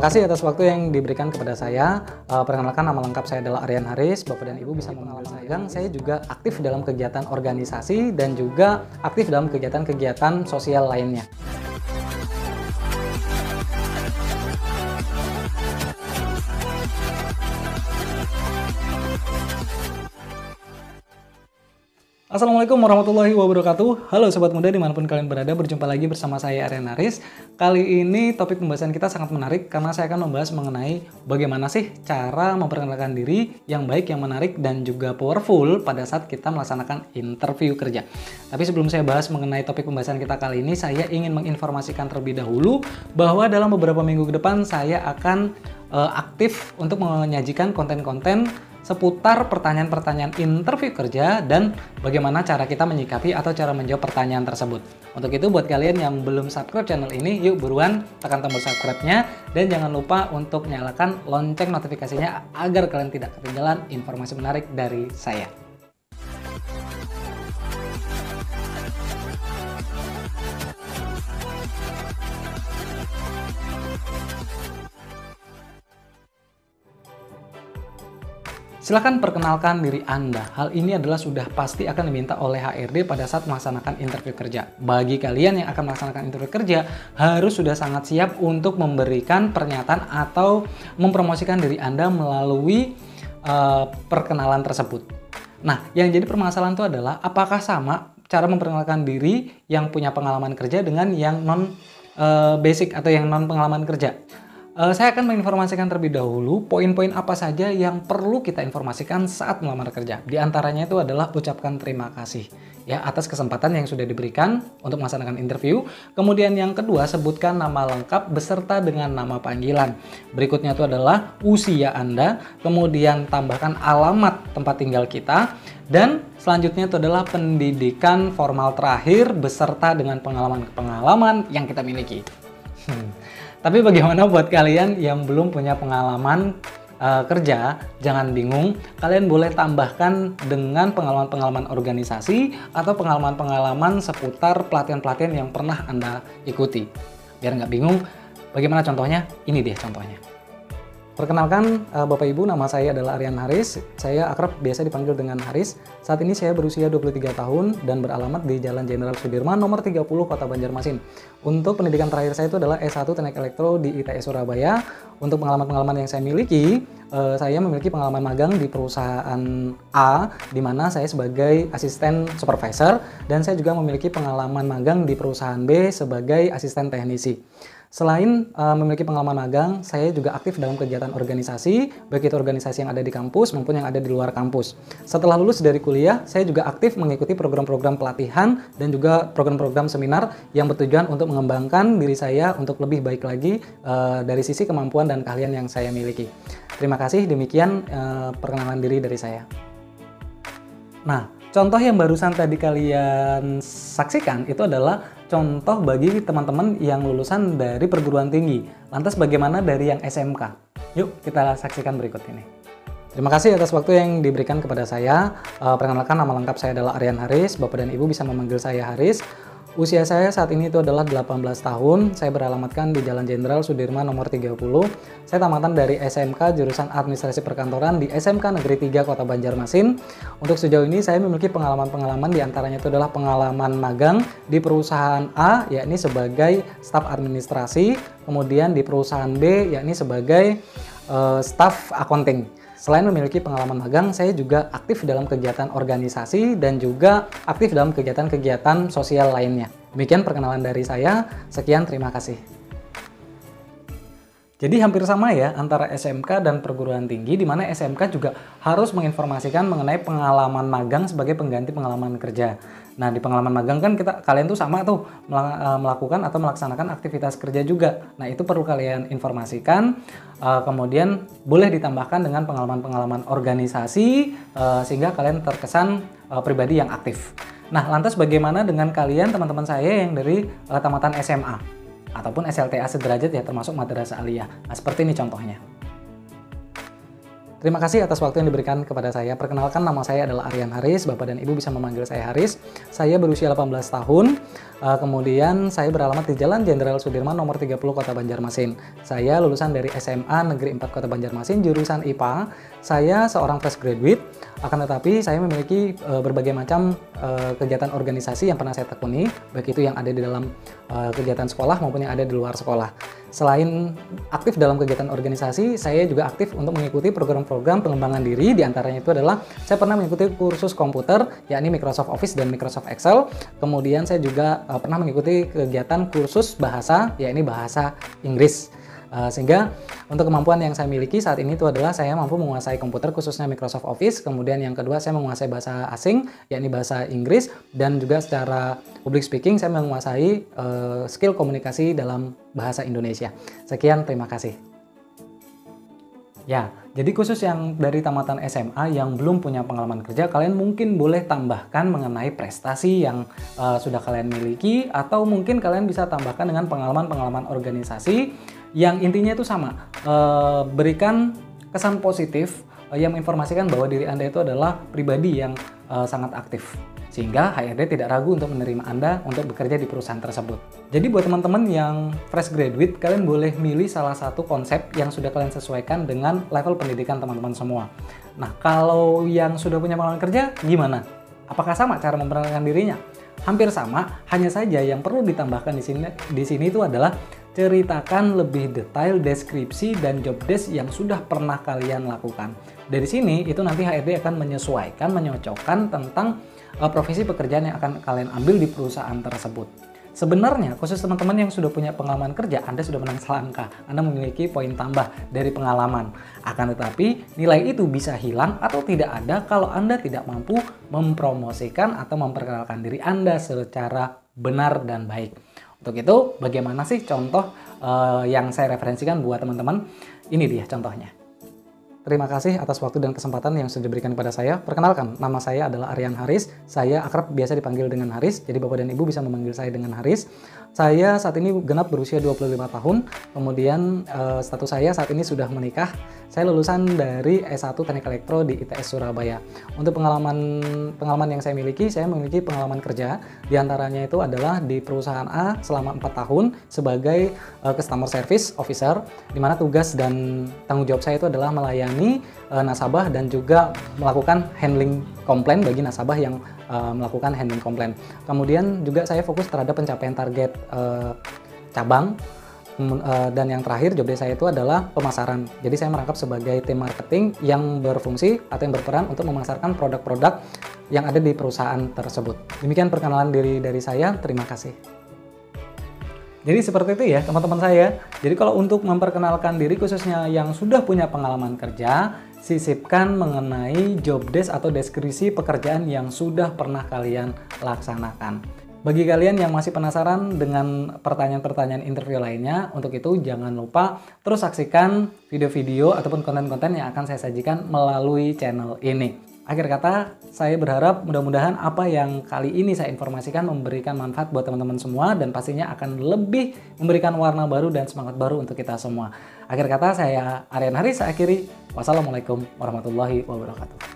Terima kasih atas waktu yang diberikan kepada saya. Perkenalkan, nama lengkap saya adalah Aryan Haris. Bapak dan Ibu bisa mengenal saya. Saya juga aktif dalam kegiatan organisasi dan juga aktif dalam kegiatan-kegiatan sosial lainnya. Assalamualaikum warahmatullahi wabarakatuh. Halo Sobat Muda dimanapun kalian berada, berjumpa lagi bersama saya Aryan Haris. Kali ini topik pembahasan kita sangat menarik karena saya akan membahas mengenai bagaimana sih cara memperkenalkan diri yang baik, yang menarik, dan juga powerful pada saat kita melaksanakan interview kerja. Tapi sebelum saya bahas mengenai topik pembahasan kita kali ini, saya ingin menginformasikan terlebih dahulu bahwa dalam beberapa minggu ke depan saya akan aktif untuk menyajikan konten-konten seputar pertanyaan-pertanyaan interview kerja dan bagaimana cara kita menyikapi atau cara menjawab pertanyaan tersebut. Untuk itu buat kalian yang belum subscribe channel ini, yuk buruan tekan tombol subscribe-nya dan jangan lupa untuk nyalakan lonceng notifikasinya agar kalian tidak ketinggalan informasi menarik dari saya. Silahkan perkenalkan diri Anda. Hal ini adalah sudah pasti akan diminta oleh HRD pada saat melaksanakan interview kerja. Bagi kalian yang akan melaksanakan interview kerja, harus sudah sangat siap untuk memberikan pernyataan atau mempromosikan diri Anda melalui perkenalan tersebut. Nah, yang jadi permasalahan itu adalah apakah sama cara memperkenalkan diri yang punya pengalaman kerja dengan yang non basic atau yang non pengalaman kerja. Saya akan menginformasikan terlebih dahulu poin-poin apa saja yang perlu kita informasikan saat melamar kerja. Di antaranya itu adalah ucapkan terima kasih ya atas kesempatan yang sudah diberikan untuk melaksanakan interview. Kemudian yang kedua, sebutkan nama lengkap beserta dengan nama panggilan. Berikutnya itu adalah usia Anda, kemudian tambahkan alamat tempat tinggal kita, dan selanjutnya itu adalah pendidikan formal terakhir beserta dengan pengalaman-pengalaman yang kita miliki. Tapi bagaimana buat kalian yang belum punya pengalaman kerja, jangan bingung. Kalian boleh tambahkan dengan pengalaman-pengalaman organisasi atau pengalaman-pengalaman seputar pelatihan-pelatihan yang pernah Anda ikuti. Biar nggak bingung, bagaimana contohnya? Ini dia contohnya. Perkenalkan Bapak Ibu, nama saya adalah Aryan Haris. Saya akrab biasa dipanggil dengan Haris. Saat ini saya berusia 23 tahun dan beralamat di Jalan Jenderal Sudirman nomor 30 Kota Banjarmasin. Untuk pendidikan terakhir saya itu adalah S1 Teknik Elektro di ITS Surabaya. Untuk pengalaman-pengalaman yang saya miliki, saya memiliki pengalaman magang di perusahaan A, di mana saya sebagai asisten supervisor, dan saya juga memiliki pengalaman magang di perusahaan B sebagai asisten teknisi. Selain memiliki pengalaman magang, saya juga aktif dalam kegiatan organisasi, baik itu organisasi yang ada di kampus maupun yang ada di luar kampus. Setelah lulus dari kuliah, saya juga aktif mengikuti program-program pelatihan dan juga program-program seminar yang bertujuan untuk mengembangkan diri saya untuk lebih baik lagi dari sisi kemampuan dan keahlian yang saya miliki. Terima kasih, demikian perkenalan diri dari saya. Nah, contoh yang barusan tadi kalian saksikan itu adalah contoh bagi teman-teman yang lulusan dari perguruan tinggi. Lantas bagaimana dari yang SMK? Yuk kita saksikan berikut ini. Terima kasih atas waktu yang diberikan kepada saya. Perkenalkan, nama lengkap saya adalah Aryan Haris. Bapak dan Ibu bisa memanggil saya Haris. Usia saya saat ini itu adalah 18 tahun. Saya beralamatkan di Jalan Jenderal Sudirman nomor 30. Saya tamatan dari SMK jurusan Administrasi Perkantoran di SMK Negeri 3 Kota Banjarmasin. Untuk sejauh ini saya memiliki pengalaman-pengalaman, diantaranya itu adalah pengalaman magang di perusahaan A, yakni sebagai staf administrasi, kemudian di perusahaan B, yakni sebagai staf accounting. Selain memiliki pengalaman magang, saya juga aktif dalam kegiatan organisasi dan juga aktif dalam kegiatan-kegiatan sosial lainnya. Demikian perkenalan dari saya. Sekian, terima kasih. Jadi hampir sama ya antara SMK dan perguruan tinggi, di mana SMK juga harus menginformasikan mengenai pengalaman magang sebagai pengganti pengalaman kerja. Nah, di pengalaman magang kan kalian tuh sama tuh melakukan atau melaksanakan aktivitas kerja juga. Nah, itu perlu kalian informasikan. Kemudian boleh ditambahkan dengan pengalaman-pengalaman organisasi sehingga kalian terkesan pribadi yang aktif. Nah, lantas bagaimana dengan kalian teman-teman saya yang dari tamatan SMA ataupun SLTA sederajat ya, termasuk madrasah aliyah. Nah, seperti ini contohnya. Terima kasih atas waktu yang diberikan kepada saya. Perkenalkan, nama saya adalah Aryan Haris. Bapak dan Ibu bisa memanggil saya Haris. Saya berusia 18 tahun. Kemudian saya beralamat di Jalan Jenderal Sudirman nomor 30 Kota Banjarmasin. Saya lulusan dari SMA Negeri 4 Kota Banjarmasin, jurusan IPA. Saya seorang fresh graduate. Akan tetapi saya memiliki berbagai macam kegiatan organisasi yang pernah saya tekuni, baik itu yang ada di dalam kegiatan sekolah maupun yang ada di luar sekolah. Selain aktif dalam kegiatan organisasi, saya juga aktif untuk mengikuti program-program pengembangan diri. Di antaranya itu adalah saya pernah mengikuti kursus komputer, yakni Microsoft Office dan Microsoft Excel. Kemudian saya juga pernah mengikuti kegiatan kursus bahasa, yakni bahasa Inggris. Sehingga untuk kemampuan yang saya miliki saat ini itu adalah saya mampu menguasai komputer khususnya Microsoft Office, kemudian yang kedua saya menguasai bahasa asing yakni bahasa Inggris, dan juga secara public speaking saya menguasai skill komunikasi dalam bahasa Indonesia. Sekian, terima kasih. Ya, jadi khusus yang dari tamatan SMA yang belum punya pengalaman kerja, kalian mungkin boleh tambahkan mengenai prestasi yang sudah kalian miliki, atau mungkin kalian bisa tambahkan dengan pengalaman-pengalaman organisasi yang intinya itu sama, berikan kesan positif yang menginformasikan bahwa diri Anda itu adalah pribadi yang sangat aktif, sehingga HRD tidak ragu untuk menerima Anda untuk bekerja di perusahaan tersebut. Jadi buat teman-teman yang fresh graduate, kalian boleh milih salah satu konsep yang sudah kalian sesuaikan dengan level pendidikan teman-teman semua. Nah, kalau yang sudah punya pengalaman kerja, gimana? Apakah sama cara memperkenalkan dirinya? Hampir sama, hanya saja yang perlu ditambahkan di sini itu adalah ceritakan lebih detail deskripsi dan job desk yang sudah pernah kalian lakukan. Dari sini itu nanti HRD akan menyesuaikan, menyocokkan tentang profesi pekerjaan yang akan kalian ambil di perusahaan tersebut. Sebenarnya khusus teman-teman yang sudah punya pengalaman kerja, Anda sudah menang selangkah. Anda memiliki poin tambah dari pengalaman. Akan tetapi nilai itu bisa hilang atau tidak ada kalau Anda tidak mampu mempromosikan atau memperkenalkan diri Anda secara benar dan baik. Untuk itu, bagaimana sih contoh yang saya referensikan buat teman-teman? Ini dia contohnya. Terima kasih atas waktu dan kesempatan yang sudah diberikan kepada saya. Perkenalkan, nama saya adalah Aryan Haris. Saya akrab biasa dipanggil dengan Haris, jadi Bapak dan Ibu bisa memanggil saya dengan Haris. Saya saat ini genap berusia 25 tahun, kemudian status saya saat ini sudah menikah. Saya lulusan dari S1 Teknik Elektro di ITS Surabaya. Untuk pengalaman yang saya memiliki pengalaman kerja, diantaranya itu adalah di perusahaan A selama 4 tahun sebagai Customer Service Officer, di mana tugas dan tanggung jawab saya itu adalah melayani nasabah dan juga melakukan handling komplain bagi nasabah yang melakukan handling komplain. Kemudian juga saya fokus terhadap pencapaian target cabang. Dan yang terakhir job desk saya itu adalah pemasaran. Jadi saya merangkap sebagai tim marketing yang berfungsi atau yang berperan untuk memasarkan produk-produk yang ada di perusahaan tersebut. Demikian perkenalan diri dari saya. Terima kasih. Jadi seperti itu ya teman-teman saya. Jadi kalau untuk memperkenalkan diri khususnya yang sudah punya pengalaman kerja, sisipkan mengenai job desk atau deskripsi pekerjaan yang sudah pernah kalian laksanakan. Bagi kalian yang masih penasaran dengan pertanyaan-pertanyaan interview lainnya, untuk itu jangan lupa terus saksikan video-video ataupun konten-konten yang akan saya sajikan melalui channel ini. Akhir kata, saya berharap mudah-mudahan apa yang kali ini saya informasikan memberikan manfaat buat teman-teman semua dan pastinya akan lebih memberikan warna baru dan semangat baru untuk kita semua. Akhir kata, saya Aryan Haris, saya akhiri. Wassalamualaikum warahmatullahi wabarakatuh.